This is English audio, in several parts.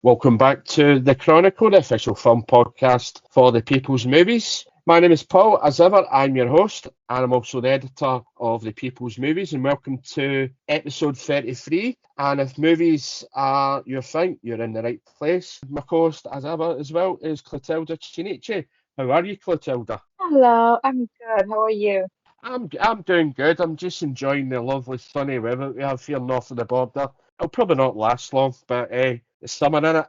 Welcome back to the Chronicle, the official film podcast for the People's Movies. My name is Paul. As ever, I'm your host, and I'm also the editor of the People's Movies. And welcome to episode 33. And if movies are your thing, you're in the right place. My co-host, as ever, as well, is Clotilde and How are you, Clotilde? Hello, I'm good. How are you? I'm doing good. I'm just enjoying the lovely sunny weather we have here north of the border. It'll probably not last long, but it's summer in it.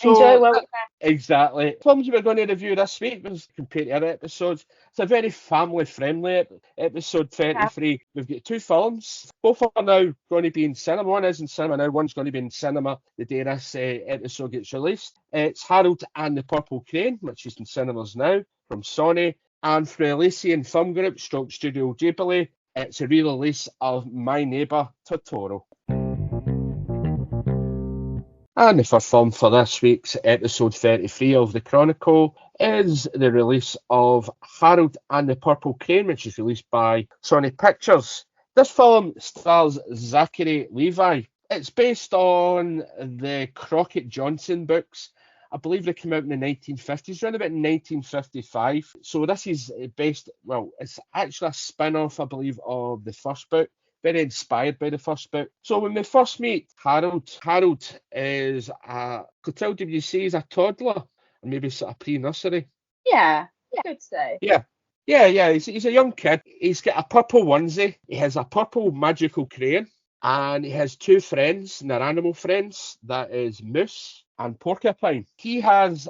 Enjoy so while we exactly. Films we're going to review this week was compared to other episodes. It's a very family-friendly episode can. 33. We've got two films. Both are now going to be in cinema. One is in cinema now. One's going to be in cinema the day this episode gets released. It's Harold and the Purple Crane, which is in cinemas now from Sony. And for Elysian Film Group, Studio Ghibli, it's a re-release of My Neighbour Totoro. And the first film for this week's episode 33 of the Chronicle is the release of Harold and the Purple Crane, which is released by Sony Pictures. This film stars Zachary Levi. It's based on the Crocket Johnson books. I believe they came out in the 1950s, around about 1955. So this is based, it's actually a spin-off, I believe, of the first book. Very inspired by the first book. So when we first meet Harold is Clotilde, would you say he's a toddler? Or maybe sort of pre-nursery? Yeah, I could say. Yeah. He's a young kid. He's got a purple onesie. He has a purple magical crayon. And he has two friends, and they're animal friends. That is Moose and Porcupine. He has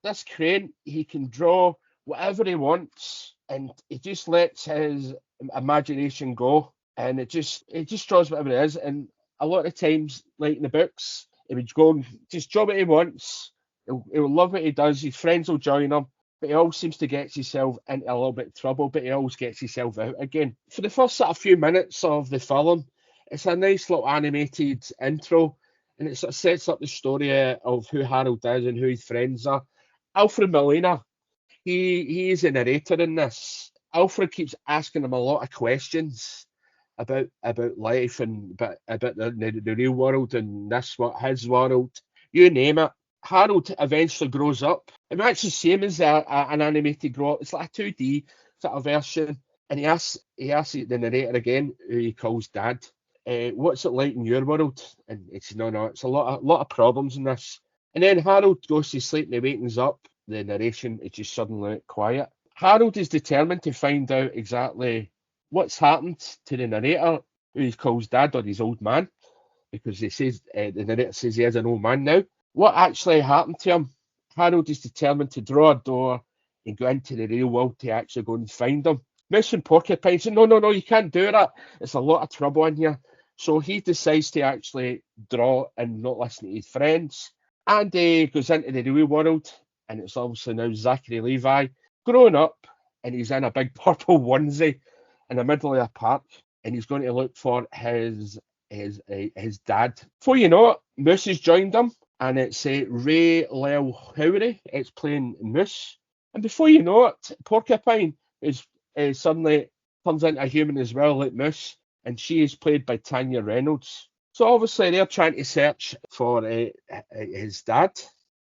this crayon. He can draw whatever he wants, and he just lets his imagination go. And it just draws whatever it is. And a lot of times, like in the books, he would go and just draw what he wants. He'll love what he does. His friends will join him. But he always seems to get himself into a little bit of trouble, but he always gets himself out again. For the first sort of few minutes of the film, it's a nice little animated intro, and it sort of sets up the story of who Harold is and who his friends are. Alfred Molina, he is a narrator in this. Alfred keeps asking him a lot of questions about life and about the real world and this, what his world, you name it. Harold eventually grows up. And we actually see him as an animated grow up. It's like a 2D sort of version. And he asks the narrator again, who he calls Dad, what's it like in your world? And it's no, it's a lot of problems in this. And then Harold goes to sleep and he wakens up. The narration is just suddenly quiet. Harold is determined to find out exactly what's happened to the narrator, who he calls Dad, or his old man, because he says the narrator says he is an old man now. What actually happened to him? Harold is determined to draw a door and go into the real world to actually go and find him. Moose and Porcupine say, no, you can't do that. It's a lot of trouble in here. So he decides to actually draw and not listen to his friends. And he goes into the real world, and it's obviously now Zachary Levi, growing up, and he's in a big purple onesie in the middle of a park, and he's going to look for his dad. Before you know it, Moose has joined him, and it's Rei Howery. It's playing Moose. And before you know it, Porcupine is suddenly turns into a human as well, like Moose, and she is played by Tanya Reynolds. So obviously they're trying to search for his dad,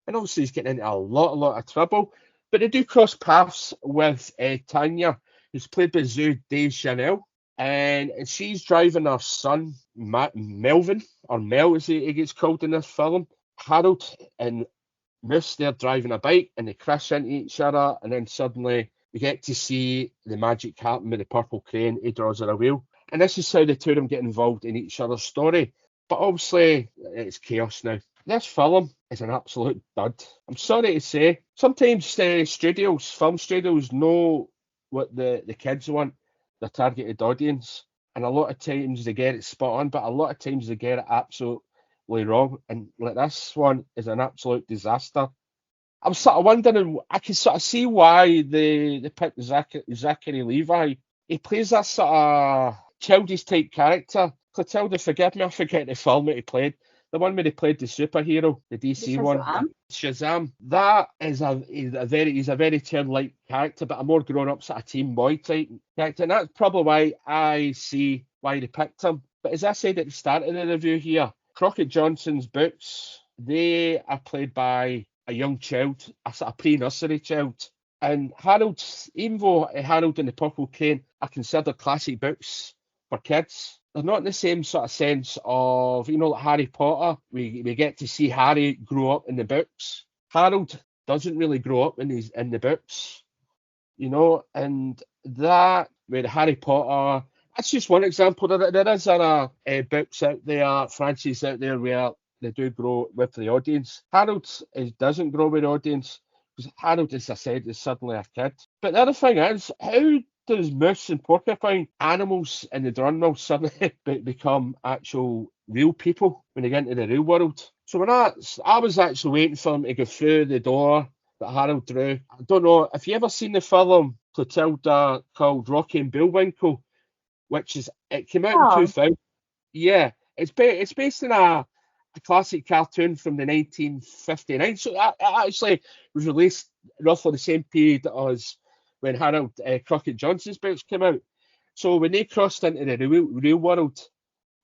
and obviously he's getting into a lot of trouble. But they do cross paths with Tanya, who's played by Zooey Deschanel, and she's driving her son, Melvin, or Mel as he gets called in this film. Harold and Moose, they're driving a bike, and they crash into each other, and then suddenly we get to see the magic happen with the purple crane. He draws her a wheel. And this is how the two of them get involved in each other's story. But obviously, it's chaos now. This film is an absolute dud. I'm sorry to say. Sometimes film studios know what the kids want, their targeted audience. And a lot of times they get it spot on, but a lot of times they get it absolutely wrong. And like this one is an absolute disaster. I'm sort of wondering, I can sort of see why they picked Zachary Levi. He plays that sort of childish type character. Clotilde, forgive me, I forget the film that he played. The one where he played the superhero, the DC one. Shazam. That is he's a very childlike character, but a more grown up sort of teen boy type character. And that's probably why I see why they picked him. But as I said at the start of the review here, Crocket Johnson's books They are played by a young child, a sort of pre-nursery child. And Harold's, even though Harold and the Purple Crane are considered classic books for kids, they're not in the same sort of sense of, like Harry Potter. We get to see Harry grow up in the books. Harold doesn't really grow up in the books, and that with Harry Potter, that's just one example. There is other books out there, franchises out there where they do grow with the audience. Harold doesn't grow with the audience because Harold, as I said, is suddenly a kid. But the other thing is, how does moose and porcupine, animals in the drum mill, suddenly become actual real people when they get into the real world? So I was actually waiting for him to go through the door that Harold drew. I don't know if you ever seen the film Clotilde called Rocky and Bullwinkle, it came out in Oh, 2000. Yeah, it's based on a classic cartoon from the 1959. So it actually was released roughly the same period as when Harold Crocket Johnson's books came out. So when they crossed into the real world,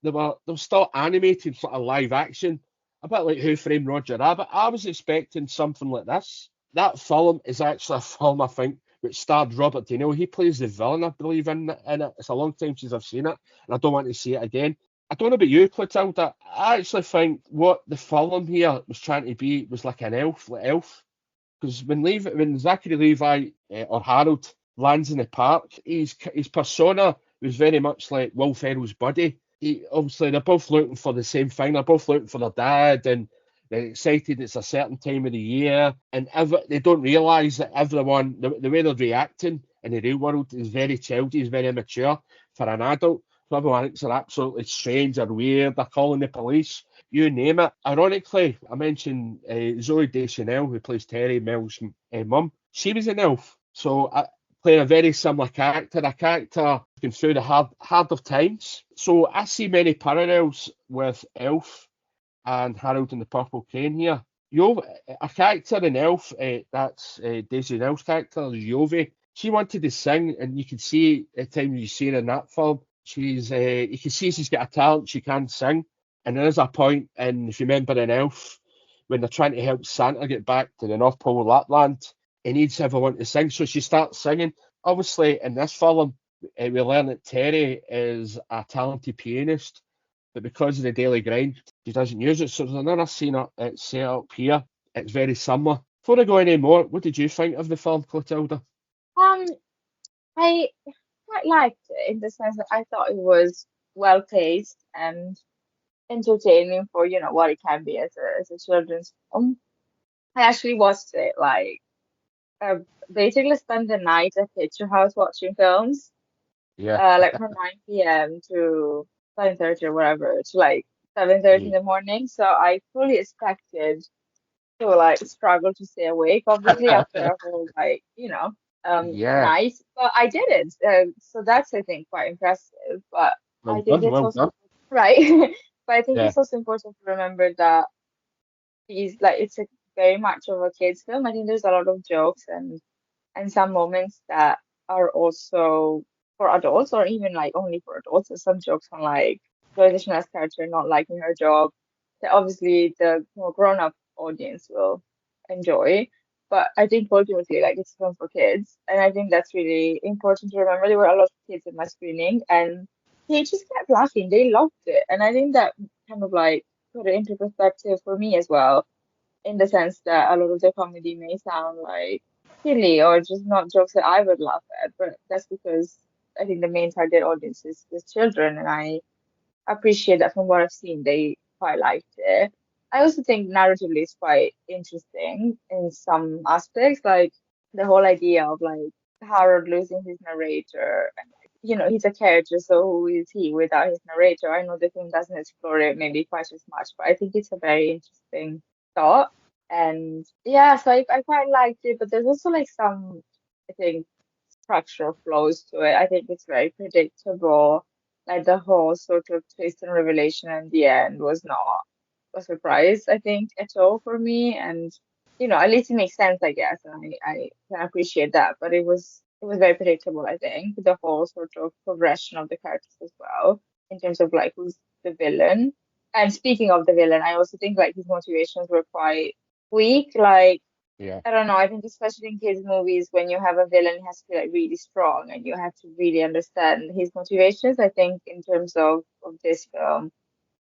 they were still animated sort of live action, a bit like Who Framed Roger Rabbit. I was expecting something like this. That film is actually a film, I think, which starred Robert De Niro. He plays the villain, I believe, in it. It's a long time since I've seen it, and I don't want to see it again. I don't know about you, Clotilda. I actually think what the film here was trying to be was like an elf, because when Zachary Levi or Harold lands in the park, his persona was very much like Will Ferrell's buddy. Obviously, they're both looking for the same thing. They're both looking for their dad, and they're excited it's a certain time of the year. And they don't realise that everyone, the way they're reacting in the real world is very childish, very immature for an adult. So everyone thinks they're absolutely strange or weird. They're calling the police, you name it. Ironically, I mentioned Zooey Deschanel, who plays Terry Mills' mum. She was an elf. So playing a very similar character, a character going through the harder times. So I see many parallels with Elf and Harold and the Purple Crane here. A character in Elf, that's Daisy Nell's character, Yovi. She wanted to sing, and you can see at times you see her in that film. You can see she's got a talent. She can sing, and there is a point, and if you remember in Elf, when they're trying to help Santa get back to the North Pole Lapland, he needs everyone to sing, so she starts singing. Obviously, in this film, we learn that Terry is a talented pianist, but because of the daily grind, she doesn't use it. So there's another scene set up here. It's very similar. Before I go any more, what did you think of the film, Clotilda? um, I quite liked it in the sense that I thought it was well paced and entertaining for, what it can be as a children's film. I actually watched it uh, basically spent the night at Picture House watching films, Yeah, like from 9 p.m. to 7:30 or whatever to like 7:30 in yeah, the morning. So I fully expected to like struggle to stay awake, obviously after a whole yeah. night, but I didn't. So that's I think quite impressive. But I Well think done, it's well also done. right. But I think Yeah, it's also important to remember that it's a very much of a kids film. I think there's a lot of jokes and some moments that are also for adults or even like only for adults. There's some jokes on like Zooey Deschanel's character not liking her job that obviously the more grown-up audience will enjoy. But I think ultimately like it's a film for kids. And I think that's really important to remember. There were a lot of kids in my screening and they just kept laughing. They loved it. And I think that kind of like put it into perspective for me as well in the sense that a lot of the comedy may sound like silly or just not jokes that I would laugh at, but that's because I think the main target audience is children, and I appreciate that from what I've seen, they quite liked it. I also think narratively it's quite interesting in some aspects, like the whole idea of like Harold losing his narrator. And, he's a character, so who is he without his narrator? I know the film doesn't explore it maybe quite as much, but I think it's a very interesting thought. And yeah, so I quite liked it, but there's also like some, I think, structural flaws to it. I think it's very predictable. Like the whole sort of twist and revelation in the end was not a surprise, I think, at all for me. And at least it makes sense, I guess, and I can appreciate that. But it was very predictable, I think, the whole sort of progression of the characters as well, in terms of like who's the villain. And speaking of the villain, I also think like his motivations were quite weak. Like, Yeah, I don't know, I think especially in kids' movies, when you have a villain, he has to be like really strong and you have to really understand his motivations. I think in terms of this film,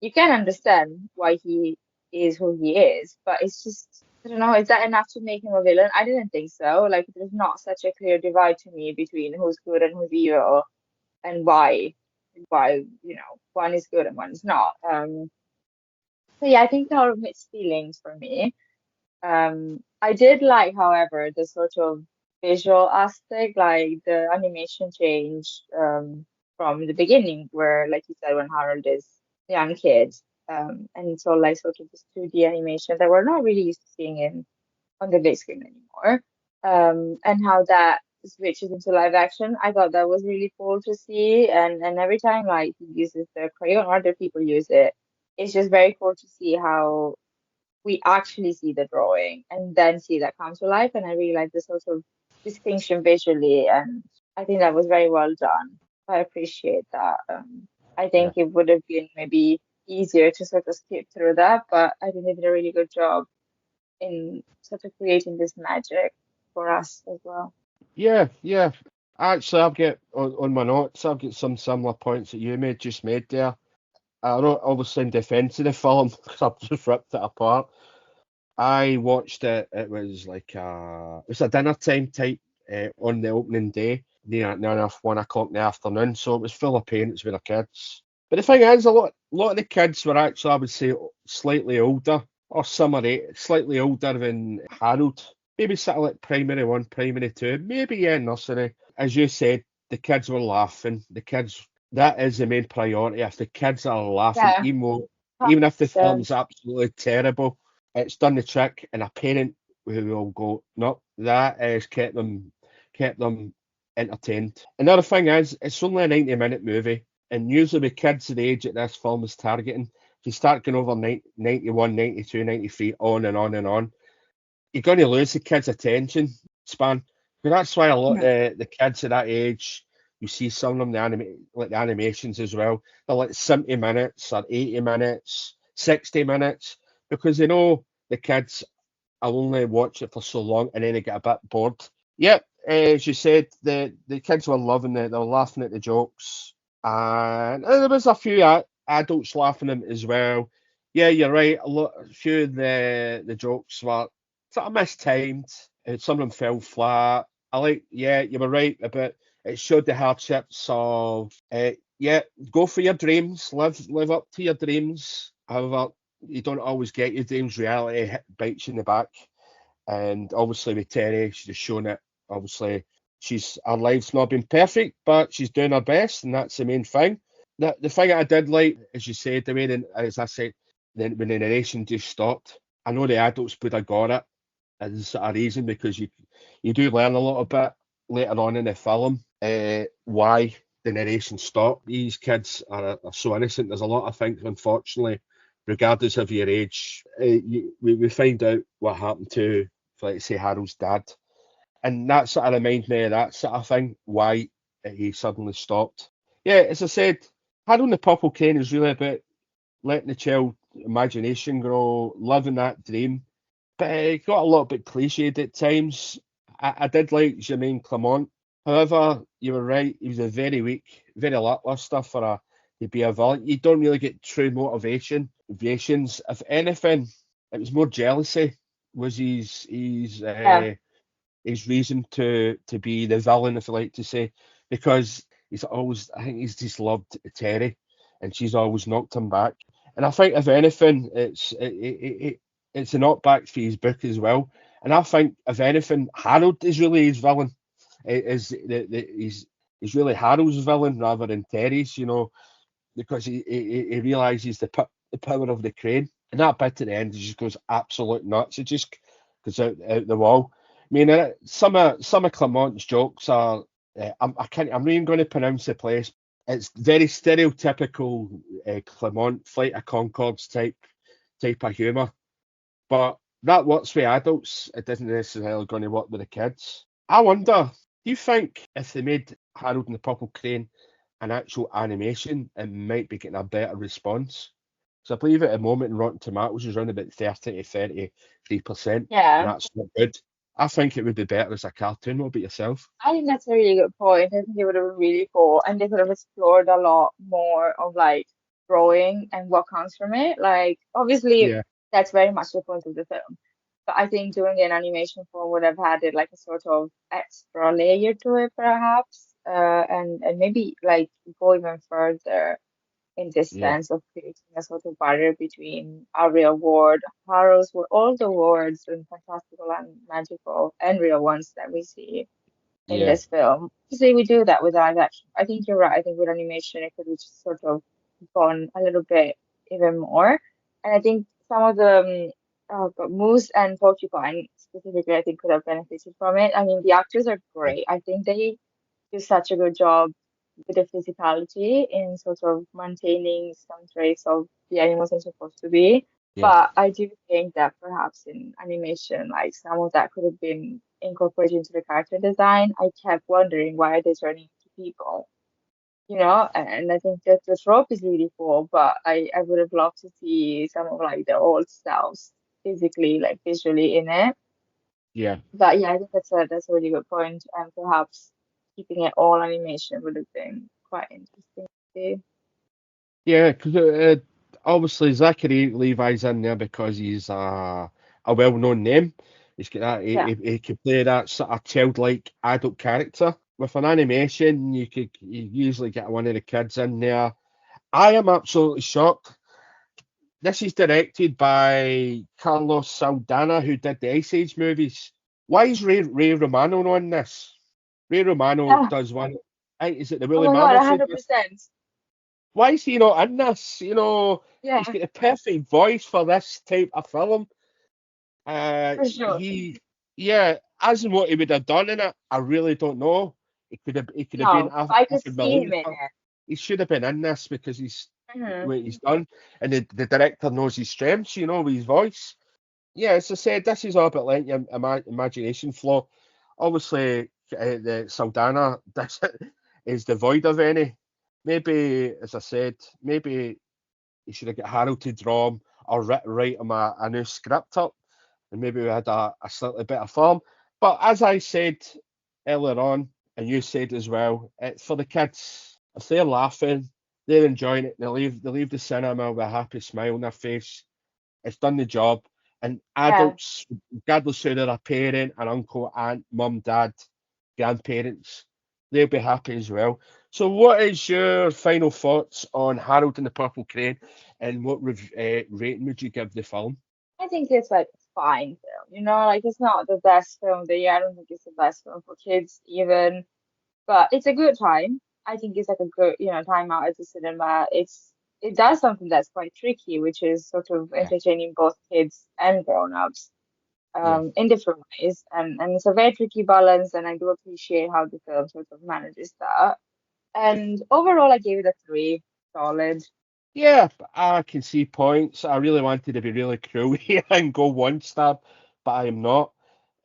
you can understand why he is who he is, but it's just, I don't know, is that enough to make him a villain? I didn't think so. Like, there's not such a clear divide to me between who's good and who's evil and why, one is good and one is not. So yeah, I think there are mixed feelings for me. I did like, however, the sort of visual aspect, like the animation changed from the beginning, where, like you said, when Harold is a young kid, and it's all like sort of this 2D animation that we're not really used to seeing in on the big screen anymore. And how that switches into live action, I thought that was really cool to see. And every time like he uses the crayon or other people use it, it's just very cool to see how we actually see the drawing and then see that come to life. And I really like the sort of distinction visually, and I think that was very well done. I appreciate that. I yeah. think it would have been maybe easier to sort of skip through that, but I think they did a really good job in sort of creating this magic for us as well. Yeah, yeah. Actually, I've got on my notes, I've got some similar points that you just made there. I don't obviously in defence of the film because I've just ripped it apart. I watched it. It was like it was a dinner time type on the opening day, near enough 1 o'clock in the afternoon. So it was full of parents with their kids. But the thing is, a lot of the kids were actually, I would say, slightly older or slightly older than Harold. Maybe sort of like primary one, primary two, maybe yeah, nursery. As you said, the kids were laughing. The kids, that is the main priority. If the kids are laughing, Yeah, even if the 100%. film's absolutely terrible, it's done the trick. And a parent who will go, no, that has kept them entertained. Another thing is, it's only a 90-minute movie, and usually with kids the age that this film is targeting, if you start going over 91, 92, 93, on and on and on, you're going to lose the kids' attention span. But that's why a lot of Mhm. the kids at that age, you see some of them, like the animations as well, they're like 70 minutes or 80 minutes, 60 minutes, because they know the kids will only watch it for so long and then they get a bit bored. Yep, as you said, the kids were loving it, they were laughing at the jokes, and there was a few adults laughing at it as well. Yeah, you're right. A few of the jokes were sort of mistimed. Some of them fell flat. Yeah, you were right about it. Showed the hardships of, yeah, go for your dreams, live up to your dreams. However, you don't always get your dreams. Reality bites you in the back. And obviously with Terry, she's just shown it. Obviously, her life's not been perfect, but she's doing her best, and that's the main thing. The thing I did like, as you said, the way, as I said, then when the narration just stopped, I know the adults would have got it as a reason because you do learn a little bit later on in the film why the narration stopped. These kids are so innocent. There's a lot of things, unfortunately, regardless of your age, we find out what happened to, let's say, Harold's dad, and that sort of reminds me of that sort of thing. Why he suddenly stopped. Yeah, as I said, Harold and the Purple Cane is really about letting the child imagination grow, living that dream. But it got a little bit cliched at times. I did like Jemaine Clement. However, you were right, he was a very weak, very lackluster for to be a villain. You don't really get true motivations. If anything, it was more jealousy was Yeah. his reason to be the villain, if you like to say, because I think he's just loved Terry, and she's always knocked him back. And I think if anything, it's a knockback for his book as well. And I think if anything, Harold is really his villain. He's really Harold's villain rather than Terry's, because he realizes the power of the crane. And that bit at the end, he just goes absolute nuts. It just goes out the wall. I mean, some of Clement's jokes are, I'm not even going to pronounce the place. It's very stereotypical Clement Flight of Concords type of humour, but that works with adults. It isn't necessarily going to work with the kids. I wonder, do you think if they made Harold and the Purple Crane an actual animation, it might be getting a better response? So I believe at the moment in Rotten Tomatoes is around about 30 to 33%, and Yeah, that's not good. I think it would be better as a cartoon. What about yourself? I think that's a really good point. I think it would have been really cool, and they could have explored a lot more of like drawing and what comes from it. Like, obviously, Yeah, that's very much the point of the film. But I think doing an animation form would have had it like a sort of extra layer to it, perhaps, and maybe like go even further in this yeah, sense of creating a sort of barrier between our real world, Haro's world, all the worlds and fantastical and magical and real ones that we see in yeah, this film. Obviously, we do that with live action. I think you're right. I think with animation, it could have just sort of gone a little bit even more. And I think some of the but Moose and Porcupine specifically, I think could have benefited from it. I mean, the actors are yeah, great. I think they do such a good job with the physicality in sort of maintaining some traits of the animals are supposed to be. yeah, But I do think that perhaps in animation, like some of that could have been incorporated into the character design. I kept wondering why are they turning into people, and I think that the trope is really cool, but I would have loved to see some of like the old selves physically, like visually in it. yeah, But yeah, I think that's a really good point, and perhaps keeping it all animation would have been quite interesting to see. yeah. Because obviously Zachary Levi's in there because he's a well-known name. He's got that. He, Yeah. he, he could play that sort of childlike adult character. With an animation, you usually get one of the kids in there. I am absolutely shocked. This is directed by Carlos Saldana, who did the Ice Age movies. Why is Ray Romano on this? Ray Romano Yeah. does one. Is it the Oh Willie my God, Murphy? 100%. Why is he not in this? He's Yeah, got the perfect voice for this type of film. for sure. Yeah, as in what he would have done in it, I really don't know. He could have been No, but I could a see him million. in it. He should have been in this because he's Hmm. what he's done, and the director knows his strengths. With his voice. Yeah, as I said, this is all about letting your imagination flow. Obviously, the Saldana this is devoid of any. Maybe, as I said, maybe he should have got Harold to draw him or write him a new script up, and maybe we had a slightly better form. But as I said earlier on, and you said as well, it's for the kids. If they're laughing, they're enjoying it, they leave the cinema with a happy smile on their face. It's done the job. And Yeah. adults, regardless who they're a parent, an uncle, aunt, mum, dad, grandparents, they'll be happy as well. So, what is your final thoughts on Harold and the Purple Crane, and what rating would you give the film? I think it's like a fine film, like it's not the best film of the year. I don't think it's the best film for kids even, but it's a good time. I think it's like a good, time out at the cinema. It does something that's quite tricky, which is sort of Yeah, entertaining both kids and grown-ups, yeah, in different ways. And it's a very tricky balance, and I do appreciate how the film sort of manages that. And overall, I gave it a 3, solid. yeah. I can see points. I really wanted to be really cruel here and go 1 star, but I am not.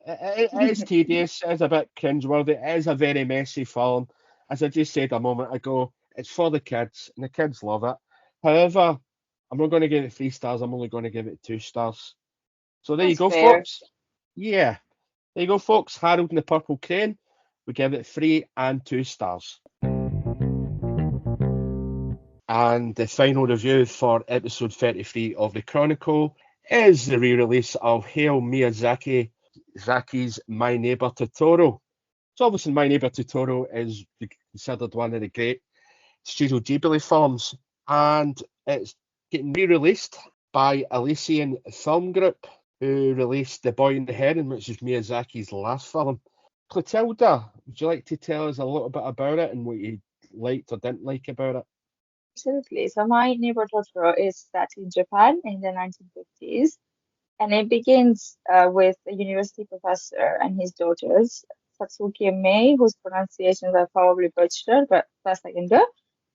It is tedious. It is a bit cringeworthy. It is a very messy film. As I just said a moment ago, it's for the kids, and the kids love it. However, I'm not going to give it 3 stars. I'm only going to give it 2 stars. So there you That's go, fair. folks. Yeah, there you go, folks. Harold and the Purple Crane. We give it 3 and 2 stars. And the final review for episode 33 of the Chronicle is the re-release of Hayao Miyazaki's My Neighbour Totoro. So obviously My Neighbour Totoro is considered one of the great Studio Ghibli films, and it's getting re-released by Elysian Film Group, who released The Boy and Heron, which is Miyazaki's last film. Clotilda, would you like to tell us a little bit about it and what you liked or didn't like about it? Absolutely. So My Neighbor Totoro is set in Japan in the 1950s, and it begins with a university professor and his daughters, Satsuki and Mei, whose pronunciations are probably butchered, but best I can do,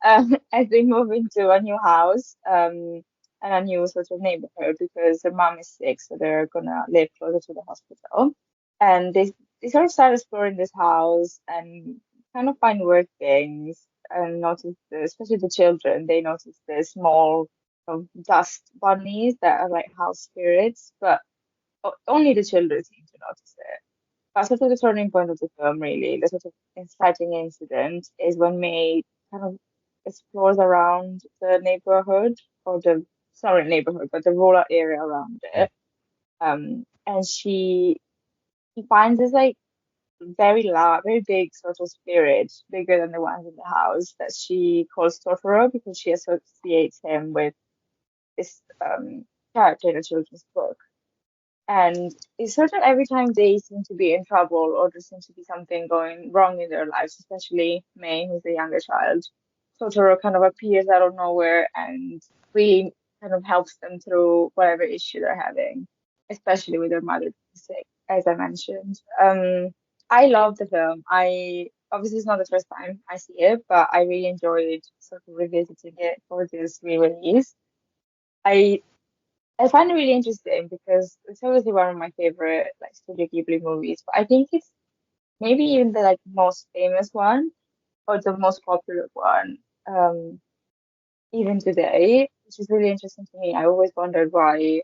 as they move into a new house, and a new sort of neighborhood because their mom is sick, so they're gonna live closer to the hospital. And they sort of start exploring this house and kind of find weird things and notice, especially the children, they notice the small dust bunnies that are like house spirits, but only the children seem to notice it. But sort of the turning point of the film, really, the sort of inciting incident is when May kind of explores around the neighborhood, or the, it's not really neighborhood, but the rural area around Yeah. it. And she finds this like very loud, very big sort of spirit, bigger than the ones in the house, that she calls Totoro because she associates him with this character in a children's book. And it's sort of every time they seem to be in trouble or there seems to be something going wrong in their lives, especially May, who's the younger child, Totoro kind of appears out of nowhere and really kind of helps them through whatever issue they're having, especially with their mother being sick, as I mentioned. I love the film. I obviously it's not the first time I see it, but I really enjoyed sort of revisiting it for this re-release. I I find it really interesting because it's obviously one of my favorite like Studio Ghibli movies, but I think it's maybe even the like most famous one or the most popular one, even today, which is really interesting to me. I always wondered why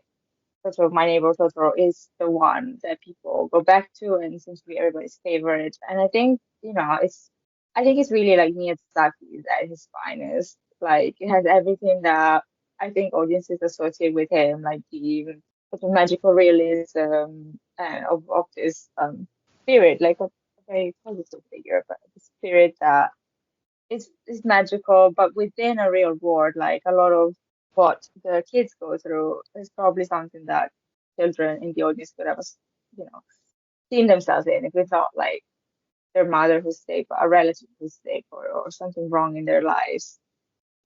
sort of My Neighbor Totoro is the one that people go back to and seems to be everybody's favorite. And I think, I think it's really like Miyazaki at his finest. Like it has everything that I think audiences associate with him, like the sort of magical realism of this spirit, like a very positive figure, but the spirit that is magical, but within a real world, like a lot of what the kids go through is probably something that children in the audience could have, seen themselves in if it's not like their mother who's sick, but a relative who's sick or something wrong in their lives.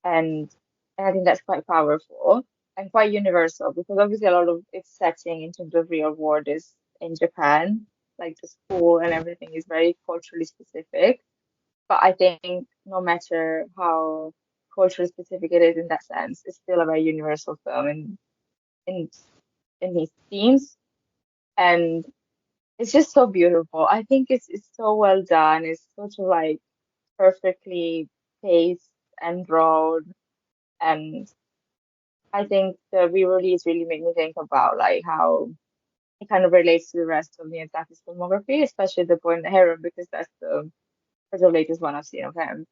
And and I think that's quite powerful and quite universal because obviously a lot of its setting in terms of real world is in Japan, like the school and everything is very culturally specific. But I think no matter how culturally specific it is in that sense, it's still a very universal film in in his themes. And it's just so beautiful. I think it's so well done. It's sort of like perfectly paced and drawn. And I think the re-release really made me think about like how it kind of relates to the rest of Miyazaki's filmography, especially The Boy and the Heron, because that's the latest one I've seen of him.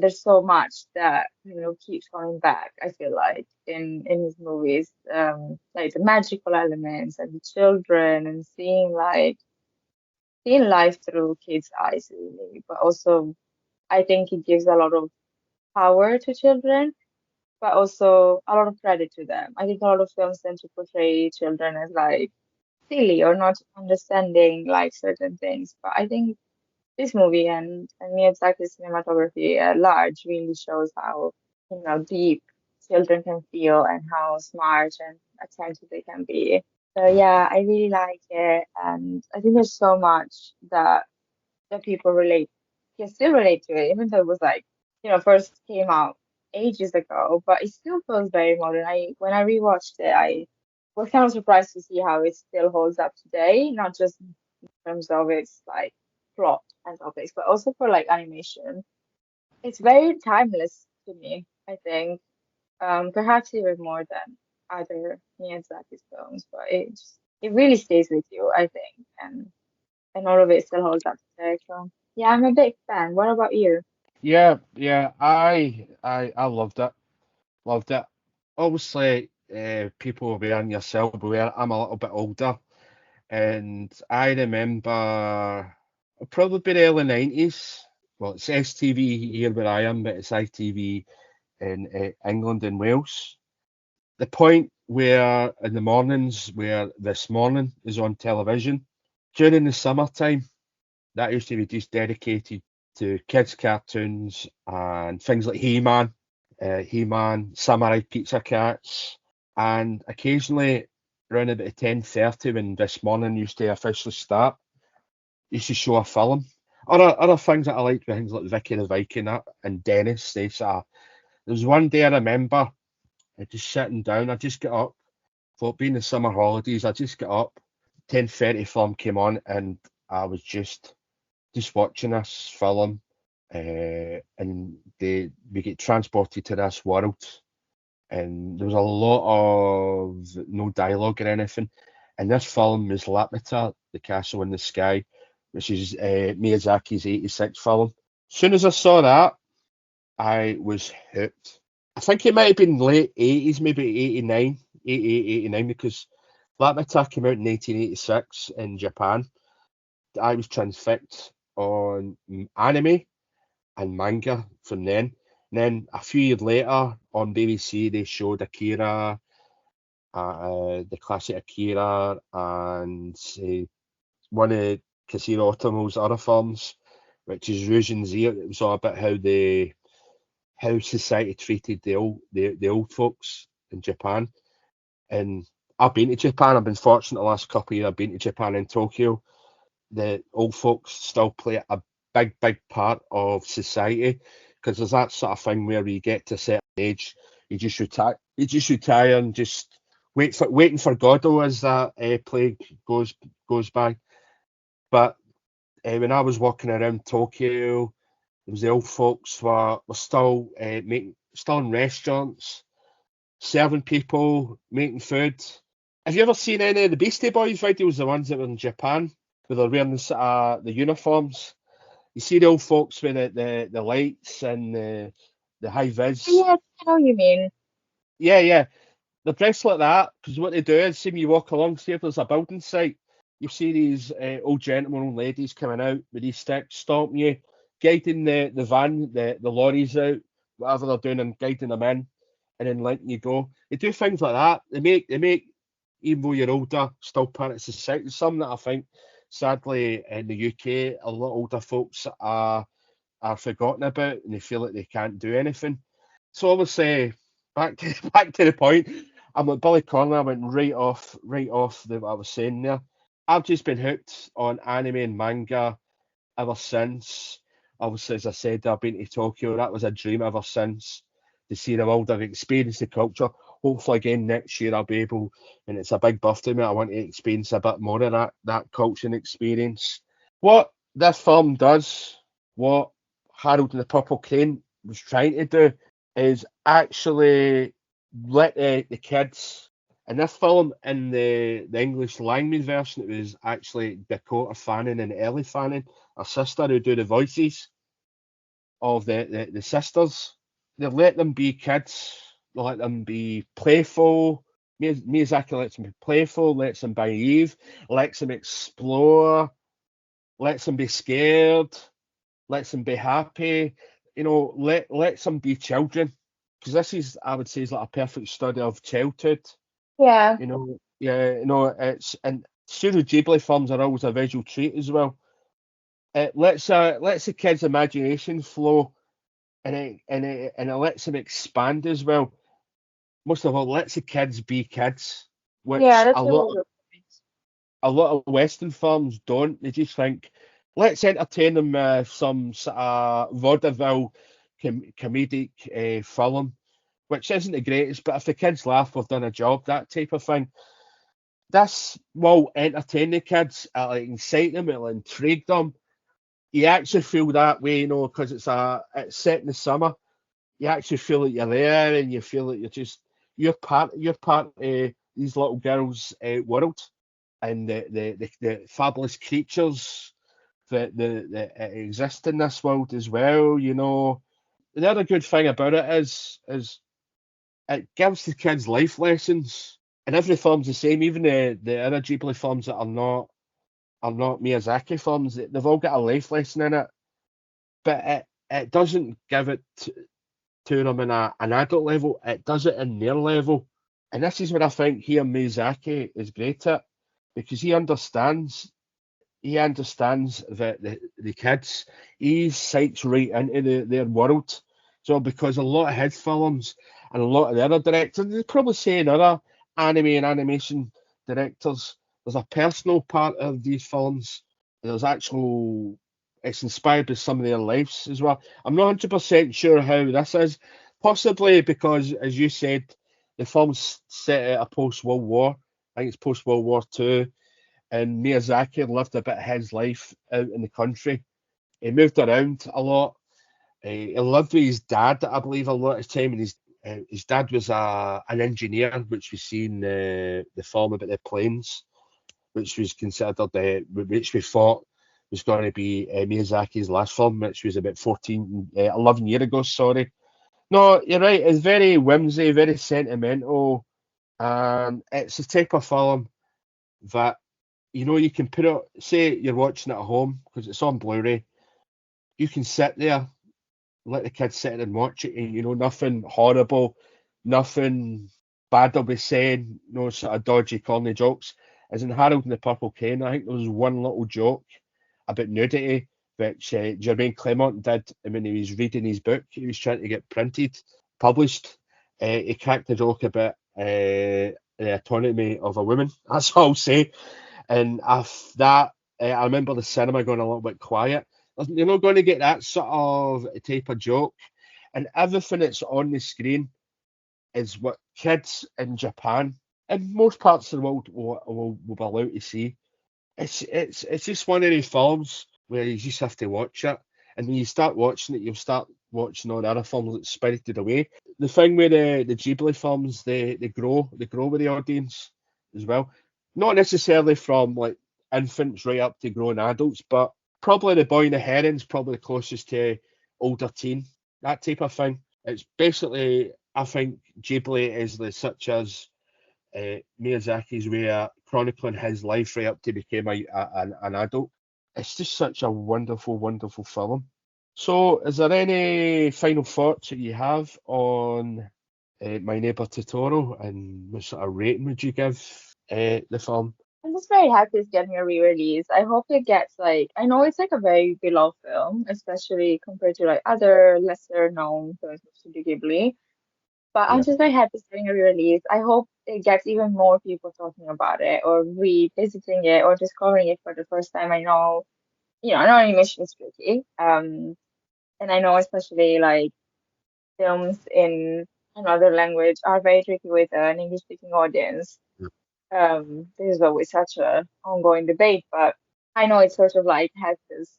There's so much that keeps coming back. I feel like in his movies, like the magical elements and the children, and seeing life through kids' eyes, really. But also, I think it gives a lot of power to children, but also a lot of credit to them. I think a lot of films tend to portray children as like silly or not understanding like certain things. But I think this movie and Miyazaki's cinematography at large really shows how, deep children can feel and how smart and attentive they can be. So yeah, I really like it, and I think there's so much that people can still relate to it, even though it was like, first came out ages ago, but it still feels very modern. When I rewatched it, I was kind of surprised to see how it still holds up today, not just terms of its like plot and topics, but also for like animation. It's very timeless to me, I think. Perhaps even more than other Miyazaki's films, but it really stays with you, I think, and all of it still holds up today. So yeah, I'm a big fan. What about you? Yeah. I loved it. Loved it. Obviously, people aware and yourself aware, I'm a little bit older, and I remember probably the early 90s. Well, it's STV here where I am, but it's ITV in England and Wales. The point where in the mornings, where This Morning is on television during the summertime, that used to be just dedicated to kids' cartoons and things like He-Man, Samurai Pizza Cats, and occasionally around about 10:30 when This Morning used to officially start, used to show a film. Other things that I liked were things like Vicky the Viking and Dennis. There was one day I remember just sitting down. I just got up. For being the summer holidays, I just got up. 10:30 film came on, and I was just watching this film, and we get transported to this world. and there was a lot of no dialogue or anything. And this film is Lapita, The Castle in the Sky, which is Miyazaki's 86 film. As soon as I saw that, I was hooked. I think it might have been late 80s, maybe 89, 88, 89, because Lapita came out in 1986 in Japan. I was transfixed on anime and manga from then. And then a few years later on BBC, they showed Akira, the classic Akira, and one of Kasiro Otomo's other films, which is Rouge and Z. It was all about how society treated the old folks in Japan. And I've been to Japan. I've been fortunate the last couple of years. I've been to Japan and Tokyo. The old folks still play a big part of society, because there's that sort of thing where you get to a certain age, you just retire and just waiting for Godot, as that plague goes by. But when I was walking around Tokyo, there was the old folks were still still in restaurants, serving people, making food. Have you ever seen any of the Beastie Boys videos, the ones that were in Japan, where they're wearing the uniforms? You see the old folks with the lights and the high vis. Yeah, I know what you mean. Yeah. They're dressed like that, because what they do is, see when you walk along, see if there's a building site, you see these old gentlemen, old ladies coming out with these sticks, stomping you, guiding the van, the lorries out, whatever they're doing, and guiding them in, and then letting you go. They do things like that. They make, even though you're older, still part of society. Something that I think, sadly, in the UK, a lot of older folks are forgotten about, and they feel like they can't do anything. So obviously, back to the point. I'm like Billy Connolly. I went right off what I was saying there. I've just been hooked on anime and manga ever since. Obviously, as I said, I've been to Tokyo. That was a dream ever since, to see the world. I've experienced the culture. Hopefully, again next year I'll be able, and it's a big birthday, mate. I want to experience a bit more of that culture and experience. What this film does, what Harold and the Purple Crane was trying to do, is actually let the kids. In this film, in the English language version, it was actually Dakota Fanning and Ellie Fanning, her sister, who do the voices of the sisters. They let them be kids. They let them be playful. Miyazaki lets them be playful, lets them be naive, lets them explore, lets them be scared, lets them be happy. Lets them be children. Because this is, I would say, is like a perfect study of childhood. Yeah. It's, and Studio Ghibli films are always a visual treat as well. It lets the kids' imagination flow, and it lets them expand as well. Most of all, lets the kids be kids, which Yeah, that's a really good point. a lot of Western films don't. They just think, let's entertain them with some sort of vaudeville comedic film, which isn't the greatest, but if the kids laugh, we've done a job, that type of thing. This will entertain the kids, it'll incite them, it'll intrigue them. You actually feel that way, because it's set in the summer. You actually feel like you're there, and you feel like you're part of these little girls' world, and the fabulous creatures that exist in this world as well. The other good thing about it is it gives the kids life lessons, and every film's the same. Even the other Ghibli films that are not Miyazaki films, they've all got a life lesson in it, but it doesn't give it to them in an adult level. It does it in their level, and this is what I think here Miyazaki is great at, because he understands that the kids, he sights right into their world. So because a lot of his films and a lot of the other directors, they probably say in other anime and animation directors, there's a personal part of these films. It's inspired by some of their lives as well. I'm not 100% sure how this is, possibly because, as you said, the film's set at a post-World War. I think it's post-World War II, and Miyazaki lived a bit of his life out in the country. He moved around a lot. He lived with his dad, I believe, a lot of time, and His dad was an engineer, which we see in the film about the planes, which was considered, which we thought was going to be Miyazaki's last film, which was about 11 years ago, sorry. No, you're right, it's very whimsy, very sentimental, and it's the type of film that, you can put it, say you're watching it at home, because it's on Blu-ray, you can sit there, let the kids sit and watch it, and nothing horrible, nothing bad they'll be saying, no sort of dodgy, corny jokes. As in Harold and the Purple Cane, I think there was one little joke about nudity, which Jemaine Clement did when he was reading his book. He was trying to get published. He cracked a joke about the autonomy of a woman. That's all I'll say. And I remember the cinema going a little bit quiet. You're not going to get that sort of type of joke. And everything that's on the screen is what kids in Japan and most parts of the world will be allowed to see. It's just one of these films where you just have to watch it. And when you start watching it, you'll start watching all the other films that Spirited Away. The thing with the Ghibli films, they grow with the audience as well. Not necessarily from like infants right up to grown adults, but probably the Boy and the Heron's probably the closest to older teen, that type of thing. It's basically, I think Ghibli is such as Miyazaki's way of chronicling his life right up to become an adult. It's just such a wonderful, wonderful film. So, is there any final thoughts that you have on My Neighbour Totoro, and what sort of rating would you give the film? I'm just very happy it's getting a re-release. I hope it gets I know it's a very beloved film, especially compared to other lesser known films of Studio Ghibli. But I'm Yeah. just very happy it's getting a re-release. I hope it gets even more people talking about it or revisiting it or discovering it for the first time. I know, I know animation is tricky. And I know especially films in another language are very tricky with an English speaking audience. This is always such a ongoing debate, but I know it's sort of has these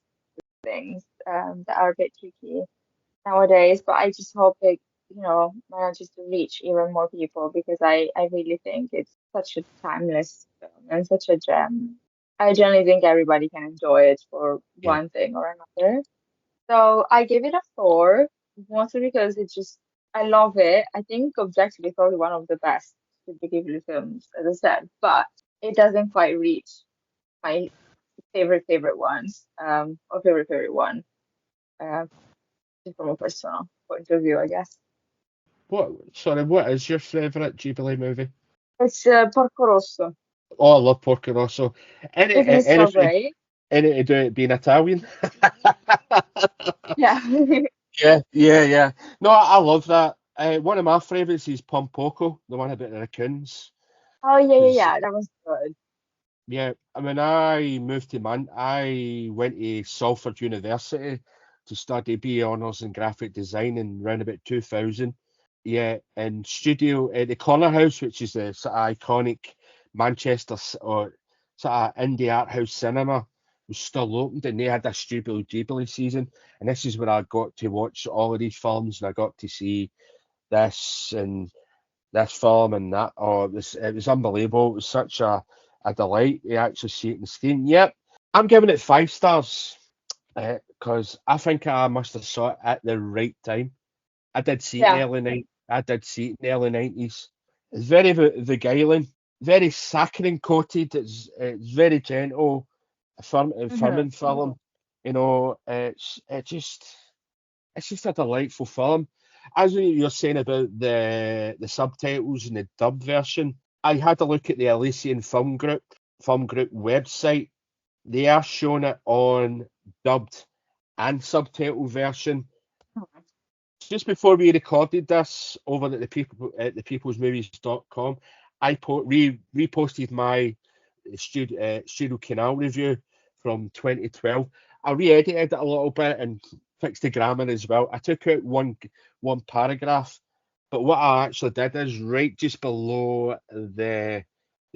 things that are a bit tricky nowadays, but I just hope it, manages to reach even more people because I really think it's such a timeless film and such a gem. I generally think everybody can enjoy it for Yeah. one thing or another. So I give it a 4, mostly because I love it. I think objectively probably one of the best Studio Ghibli films, as I said, but it doesn't quite reach my favorite ones, or favorite one, uh, just from a personal point of view, I guess. What is your favourite Ghibli movie? It's Porco Rosso. Oh, I love Porco Rosso. Isn't it so Anything, great? to do it being Italian. Yeah. Yeah. No, I love that. One of my favourites is Pompoko, the one about the raccoons. Oh Because yeah. That was good. yeah, when I moved to I went to Salford University to study BA Honours in graphic design in around about 2000. Yeah, and the Corner House, which is the sort of iconic or sort of indie art house cinema, was still opened, and they had a Studio Ghibli season. And this is where I got to watch all of these films, and I got to see this and this film and that. Oh, it was unbelievable. It was such a delight to actually see it in the screen. Yep, I'm giving it 5 stars because I think I must have saw it at the right time. I did see it in the Yeah. early night. I did see it in the early 90s. It's very beguiling, very saccharine coated. It's very gentle, hmm affirming film. It's just a delightful film. As you're saying about the subtitles and the dub version, I had a look at the Elysian Film Group website. They are showing it on dubbed and subtitle version. Just before we recorded this over at the peoplesmovies.com, I reposted my Studio Canal review from 2012. I re-edited it a little bit and fixed the grammar as well. I took out one paragraph, but what I actually did is right just below the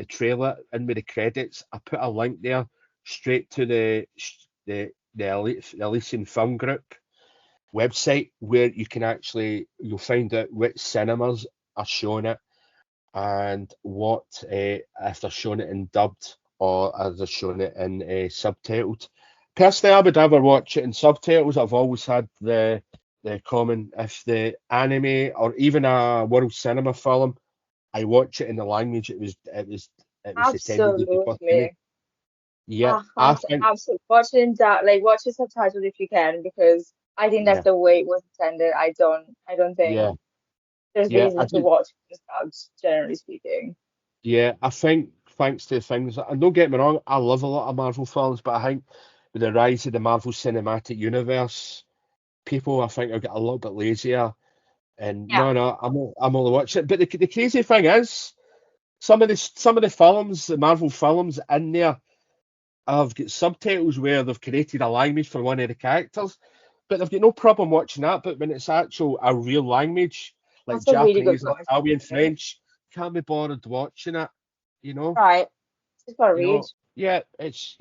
trailer and with the credits, I put a link there straight to the Elysian Film Group. website where you'll find out which cinemas are showing it and what if they're showing it in dubbed or if they're showing it in subtitled. Personally, I would ever watch it in subtitles. I've always had the common, if the anime or even a world cinema film, I watch it in the language it was intended to be put to me. Absolutely. Yeah, I think Absolutely. Watching that, like watch the subtitles if you can, because I think that's yeah, the way it was intended. I don't yeah, think there's yeah. reason to watch it subs, generally speaking. I think thanks to things, and don't get me wrong, I love a lot of Marvel films, but I think with the rise of the Marvel Cinematic Universe, people I think have got a little bit lazier. And Yeah, no, I'm only watching it. But the crazy thing is, some of the films, the Marvel films in there, have got subtitles where they've created a language for one of the characters, but they've got no problem watching that. But when it's a real language, like that's a really good Japanese, point, Italian, actually. French, can't be bothered watching it. You know, Right. Just gotta you read. know. Yeah, it's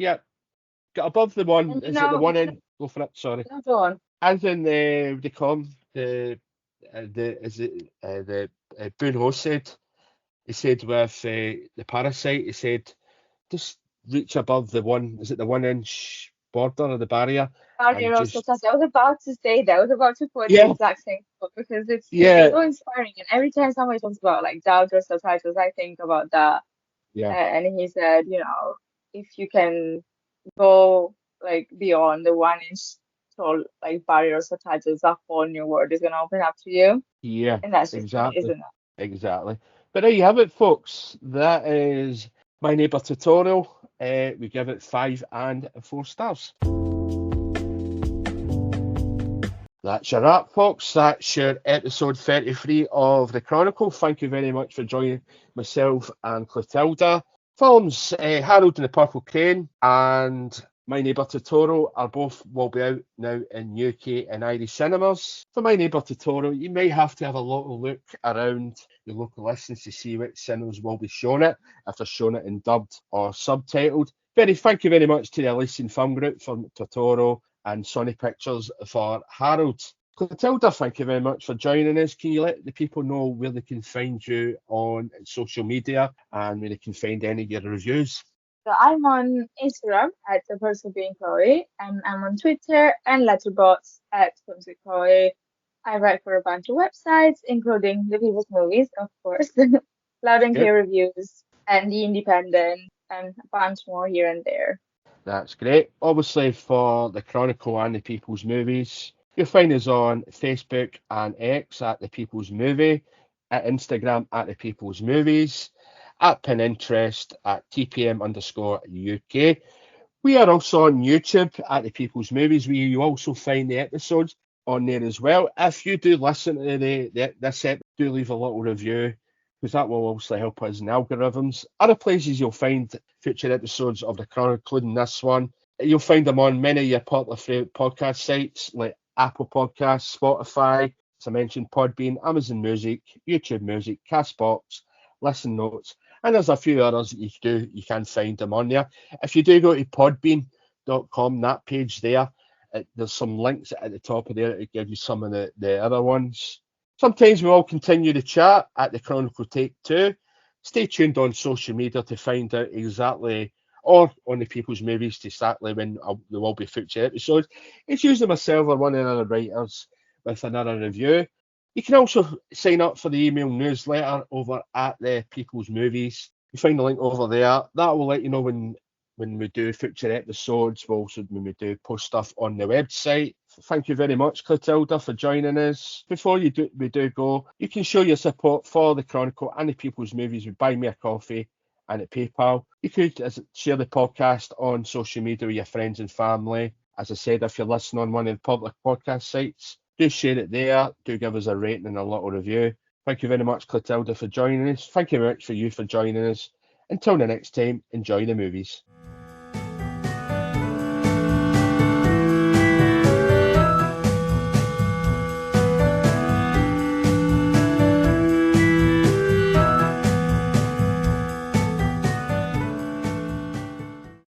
got above the one. And Is it the one in? Go for it. Sorry. go on. As in the com the is it the Boon said. He said with the Parasite, he said just reach above the one. Is it the 1 inch border of the barrier and just I was about to say that. I was about to put the yeah, exact same quote because it's yeah, so inspiring. And every time somebody talks about like doubt or subtitles, I think about that. yeah, And he said, if you can go like beyond the 1 inch tall like barrier of subtitles, a whole new world is gonna open up to you. yeah, And that's just it, exactly, isn't it? exactly. But there you have it, folks. That is My Neighbour Totoro. We give it 5 and 4 stars. That's your wrap, folks. That's your episode 33 of the Chronicle. Thank you very much for joining myself and Clotilda. Films Harold and the Purple Crane and My Neighbour Totoro are both will be out now in UK and Irish cinemas. For My Neighbour Totoro, you may have to have a little look around your local listings to see which cinemas will be showing it, if they're showing it in dubbed or subtitled. Thank you very much to the Elysian Film Group for Totoro and Sony Pictures for Harold. Clotilda, thank you very much for joining us. Can you let the people know where they can find you on social media and where they can find any of your reviews? So I'm on Instagram at the person being Chloe, and I'm on Twitter and Letterboxd at Clumsy Chloe. I write for a bunch of websites, including the People's Movies, of course, Loud and Yep, Clear Reviews, and The Independent, and a bunch more here and there. that's great. Obviously, for the Chronicle and the People's Movies, you'll find us on Facebook and X at the People's Movie, at Instagram at the People's Movies, at Pinterest at TPM_UK. We are also on YouTube at the People's Movies, where you also find the episodes on there as well. If you do listen to this episode, do leave a little review, because that will also help us in algorithms. Other places you'll find future episodes of the Chronicle, including this one. You'll find them on many of your popular favourite podcast sites like Apple Podcasts, Spotify, as I mentioned, Podbean, Amazon Music, YouTube Music, Castbox, Listen Notes, and there's a few others that you can find them on there. If you do go to podbean.com, that page there, there's some links at the top of there to give you some of the other ones. Sometimes we all continue to chat at the Chronicle Take 2. Stay tuned on social media to find out exactly, or on the People's Movies, to exactly when there will be future episodes. It's usually myself or one of the other writers with another review. You can also sign up for the email newsletter over at the People's Movies. You find the link over there. That will let you know when we do future episodes. But also when we do post stuff on the website. Thank you very much, Clotilda, for joining us. Before we do go, you can show your support for the Chronicle and the People's Movies with Buy Me a Coffee and at PayPal. You could share the podcast on social media with your friends and family. As I said, if you're listening on one of the public podcast sites, do share it there. Do give us a rating and a little review. Thank you very much, Clotilda, for joining us. Thank you very much for joining us. Until the next time, enjoy the movies.